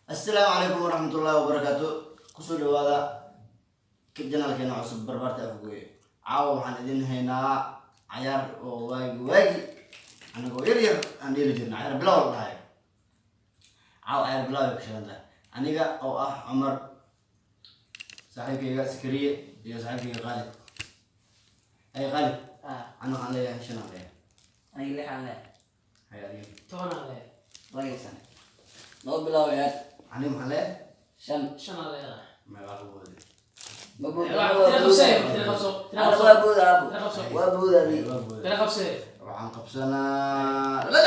السلام عليكم ورحمة الله وبركاته. كسر هذا كجنا لكنا عصب بربرت أفقوي عاو حندين هنا عيار واجي أنا قو يرير عندي لجنة عيار بلا والله هاي عاو عيار بلا يكشفن ده أنا جا أو عمر صاحبك يا سكرية يا صاحبك غالب أي غالب أنا عليه شنو عليه أنا اللي عليه هاي عليه تونا عليه رئيسا لو بلاو يا عليه عليه شن عليه ما يعرفوا هذي مبود وابود هذه ترى خمسة وعن قبسنا لا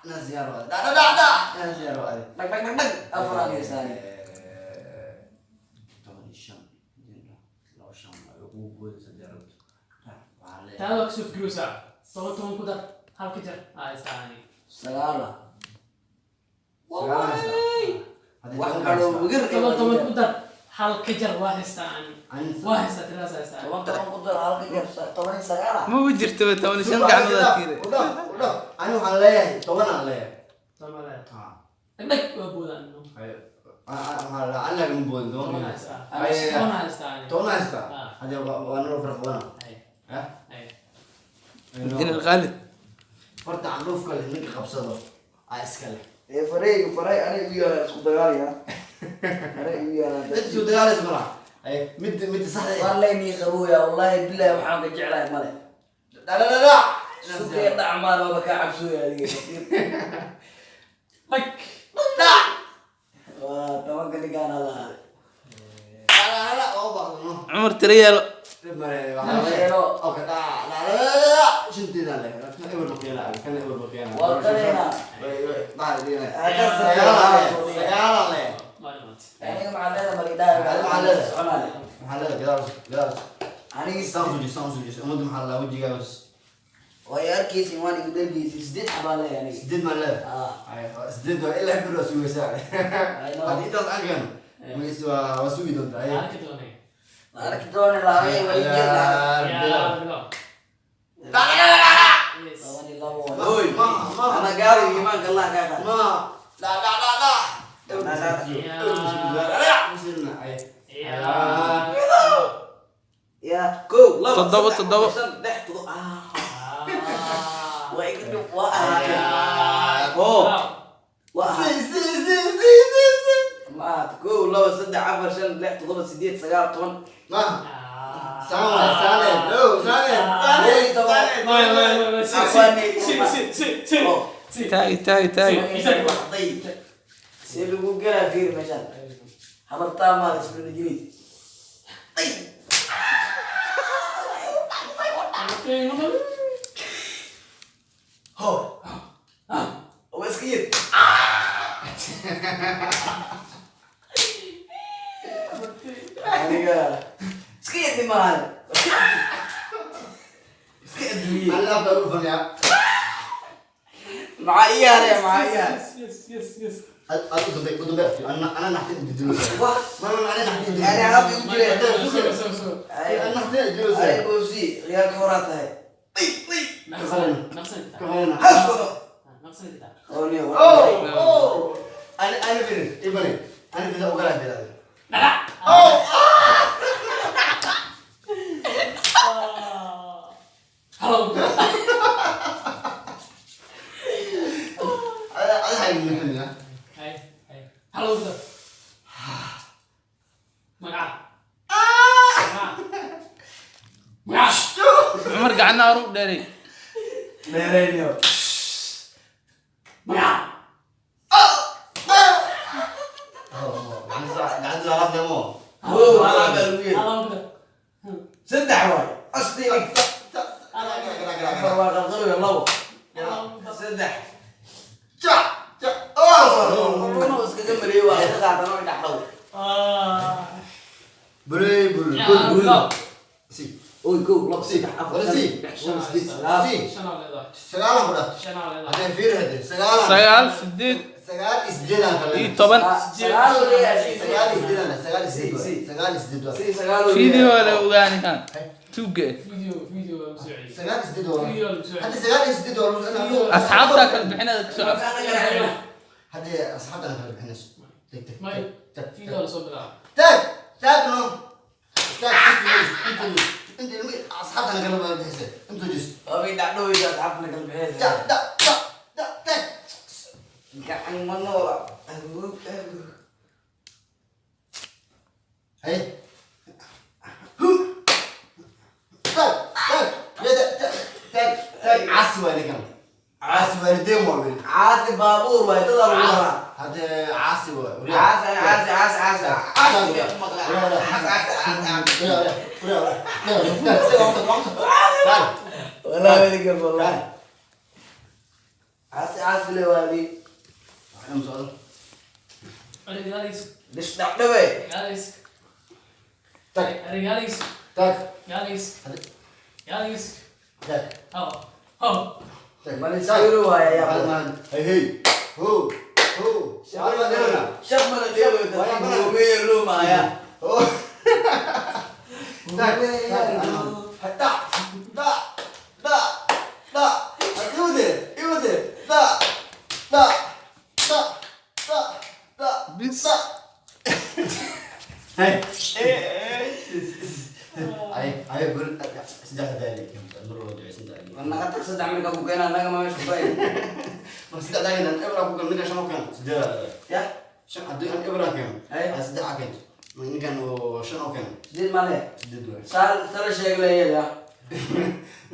نزيارو لا نزيارو هذه دق أفراد يساري طبعا الشام لو الشام يقول سديرو تعالوا أكشف جلوسا صوتهم كده هل كتر استعني سلالة وحكروا طبعا كده هل كتر واحد استعني واحد ستراسة استعني طبعا قدر حلقة طبعا سلالة ما وجرت توني شن قاعد نذكر ولا أنا عليه طبعا عليه طبعا لا ها عندك أبوه أنه أنا كمبون تونا استعني تونا استا هذا وانا فرق وانا ها الدين الغالب فرت عروف كل هناك قبصده اسكال فريق أنا ويا صدقائي ها أنا ويا انت شو دغال اسمع اي مد صح والله إني خبويا والله بالله وحامد جعله ماله لا شو كي أعمال ما بكى عبسويا دي لك لا طبعا كني كان هذا لا او بعض عمر تريال اوكي لا شنو تدال كان يقول لك لا كان يقول لك انا وقتنا بعد دي معلومات يعني مع هذا مريضة محل جالس أنا سانسوجي امد محل وجهي بس ويا كيسي واني قدر كيسي سديت حبالي يعني سدد ماله سدد الا يحب سوي ساعه هذه تضحكن وسوي ضد أنا كتوني أنا كدوني لا هي ولا يجي لا يس طبعا الله أنا قاري إيمان الله كذا ما يا كو لا تضبط لحظة ويكتب ما تقول لو صدق عفر شن لحظة ضبط سديت سجارة طبعا تاي سيلو قرا فير مشان حضرتها ما اسمه الجديد هو واسكيت انا سكيت دي مال سكيت دي معايا يا معايا يس انا نحتاج الدروس يعني عارف يقول انا نحتاج الدروس اي بوسي ريال كورات هاي نقصني اوه انا فين ابني انا في اوغلا في هذا لا هلو انا هاي من هنا هاي هلو ده مقع عمر قعدنا اروح داري نيرينيو مقع قاعد زعلان دمو هو هذا الويل هلو ده سد حواي اصلي لك فروا غلطوا يلا سد كنا بس كجمل ايوه هذا قاعد انا دحلو بري سي اوي جو لو سي ولا سي سجالة بودا هذا فير هذا سجالة سيال سديد سجال إسدينا اي طبعا سجالوا لي يا سجال إسدينا سجال إسدينا سي سجالوا فيديو ولا وغاني كان توقع فيديو مسوعي سجال إسدينا فيديو مسوعي هذا سجال إسدينا اصحابك الحين هذه أصحابنا في الحنس ماي في دولة صبرا تاك نو تاك انت اصحابنا قالوا بحسن انتوا جس Tapi tak ada bisa apa nak lebih. تاك Enggak mana. هي تاك عسوة لكم عسوة ديمو Asik babur, wah itu lalu orang. هذا عسوة Wala ini kan wala. Asik lewali. رجاليس Disdak deh weh. رجاليس تاك رجاليس تاك رجاليس رجاليس تاك هو Mana sayur wah ya. هي هو Siapa mana dia weh? Bumi rumah ya. بس Ayo gue sejak tadi menurut dia sendiri. Mana kata sedang mereka bukan anak kami suka. Masih tak tadi dan Ebra bukan mereka sama kan sejak Ya, sejak ada yang Ebra kan. Sejak akan. Ini kan sama kan. di mana? Sejak dua. Salah saya ya.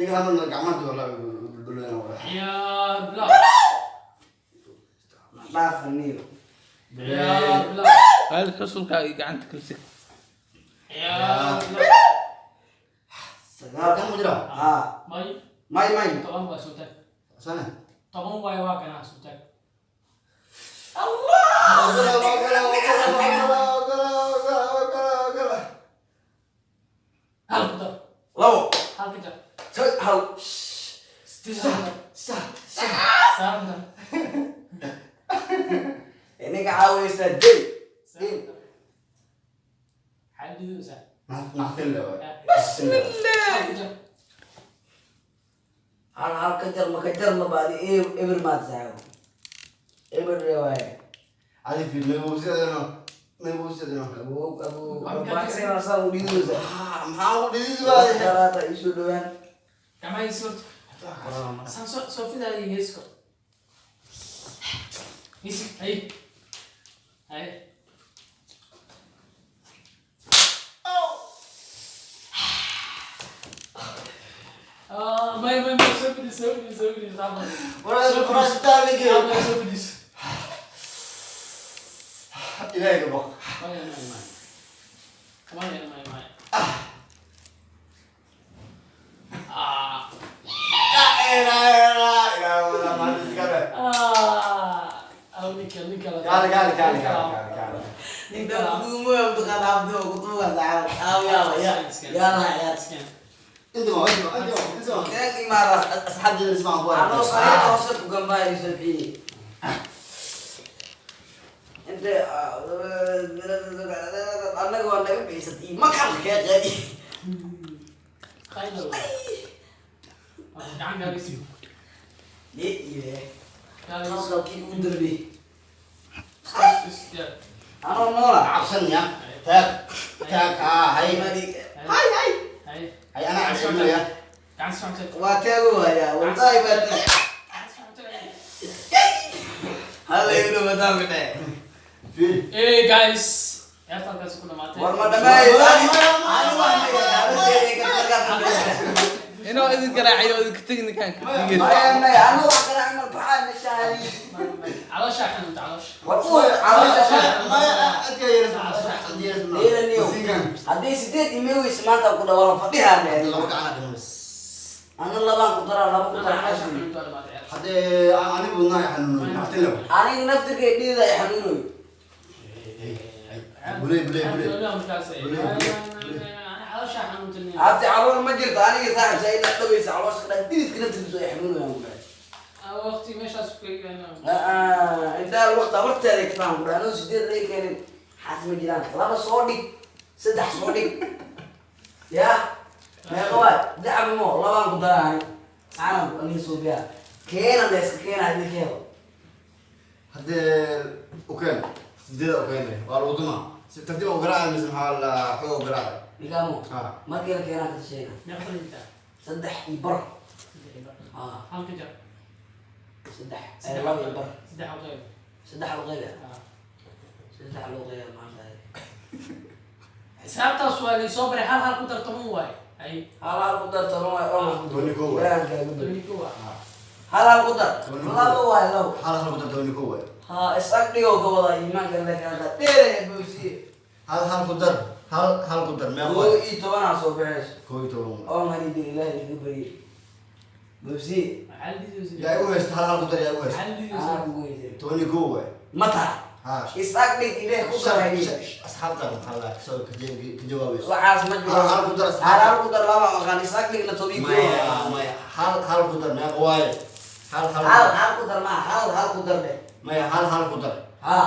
Ini kan mana kamar tuh lah dulu yang orang. يا بلا Maaf nih. يا بلا هل حصل قاعد تكلسك يا بلا Sekarang Kamu jerah. ماي main. طبعا هو سوتك Sana. طبعا هو واقع سوتك هل كده Lalu, هل كده hal. سام ده Ini kau saja. سام ده حد يوزع Nafil lah. هل كده Hal-hal kejar membalik iber mat saya. Iber riwayat. Ada film musuh ada no. Abu paksa rasa udi dulu saya. Mau di situ aja. Cara tak isu doan. كمان يسكت سام سوفي ده يسكت يسكت هاي هاي ما سوي طبعا Orang kita lagi. ما سوي دي Ini ke bok. كمان يا ما Mati sekarang. أو نيكل Kali. Ini dah bumbu untuk kata abdu aku tuh kan tahu. Tahu ya. Ya lah ya. Itu mau. Kira gimana? Asal jenis mau buat. Ano saya konsep bukan baik seperti. Ente anak gua anak bisa makan kayak jadi. خايلو jangan garis yuk Iya. garis Kalau kita mundur bi. ya Ano mo lah. Absen ya. Tak. Hai. hai Hai anak dulu ya. jangan sampai Wate gua ya. Unta ibarat. Halo itu betul betul. Fil. guys ya tak kasih kuna mati Warma damai. Anu mana ya? Harus jadi kerja. إنه إذا كراعي إذا كتجني كان كتير Bayang na ya. Ano ka na ang magpaan na siya. على شاحن انت على Wapo, ano siya. Iya niyo. Adi sidet imewi semata ko daw fatihan eh. Ano labang ko tara labang ko tara asli. Ani nafti ke di da hanunu. على شاحن انت Ati awal majir tani ke sahab saya dak tahu isa awas kada di kena tu ya hanunu yang bukan. وقتي مش اسبق انا Inta waqt rek faham beranu sidet rek kan hasim jiran. Lama sodik. Sedah sodik. Ya. Ya kawan, dah mo labang ko tara. Ano ani subya. Kena des kena ini kero. Oke. sideed oo keenay waa lagu dumaa si tartiib oo garaaca mise maxaa la xoog garaaca nigaamo ha markii la keenaa ka sheega meeqa inta 3 iyo bar halka jar 3 laba iyo bar 3 oo qayb 3 loo qeyba 3 loo qeyba maanta xisaabtaas waa la soo baray hal ku dartamo waay ay hal ku dartamo waay oo dooni koo waay hal ku dar laba waay laba hal ku dar dooni koo waay ha isag dhigo gobada iimaanka la kala dheere buusi hal ku dar hal ku dar meeqa oo ii toban soo baxayso koo iyo toban oo ngani dir ilaahay igu bari buusi yaa u haysta hal ku dar yaa u haysta dooni koo waay mata ha isag dhig ilaahay ku qaray asxaabta maxaa la soo ka jawaabayso waxaas ma jiro hal ku dar hal ku dar laba qan isag dhig la tobi ko maya hal ku dar meeqa waay hal ku dar ma hal ku dar be maya hal ku dar ha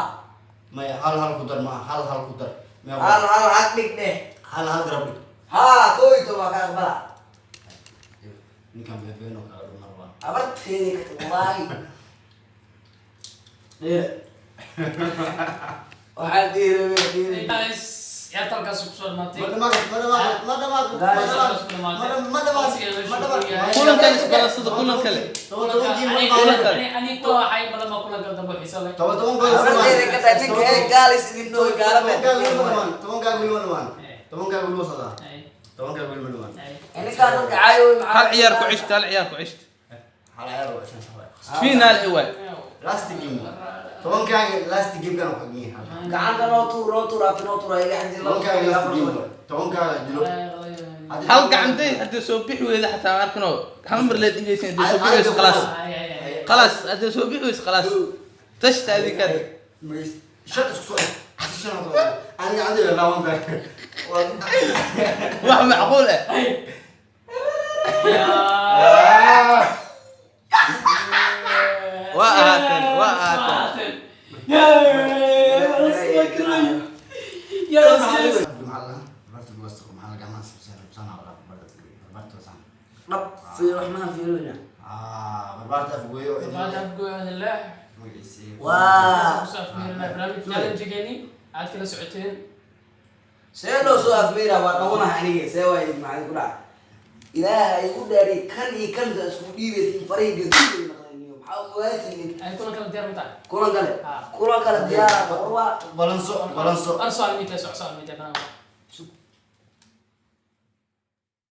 maya hal ku dar ma hal ku dar meeqa hal dhig deh hal garab dhig ha koy to ma ka bala ninkan beeno kala dhumar baa abarteeni wallahi waxaan diiray guys ya talkaas ku soo dhamaatay kulankan isbarasada kulan kale ani ko waxay balama kulanka dambe xiiso leh abarteeni ka tagin ee gaalis idin dhooy gaalame ini kan gaayo hal ciyaar ku cishta final iwa last game last game kan ku gii gacanta loo tuuro ay gacan hal gacantay hadii soo bixi weeyda xataa arkano hal mar leed ingeysan hadii soo bixi خلاص hadii soo bixi weeyda خلاص tashta adika shad isku ani عندي lawan ta wax macquul ah وآتن يا رجال في الرحمن في رونا بربارت افغوي بعد افغوي الله واه برنامج challenge جاني عاد كلا ساعتين سيلو سو افميرا وقونا حنيجي سوى معي كل إلهي يقول داري كان يكمل اسمه ديبي فريق جديد حاولتني أي كلنا كلا ديار متاع كلنا كلا ديار بالانسو أرسل 200 سؤال 200 كلام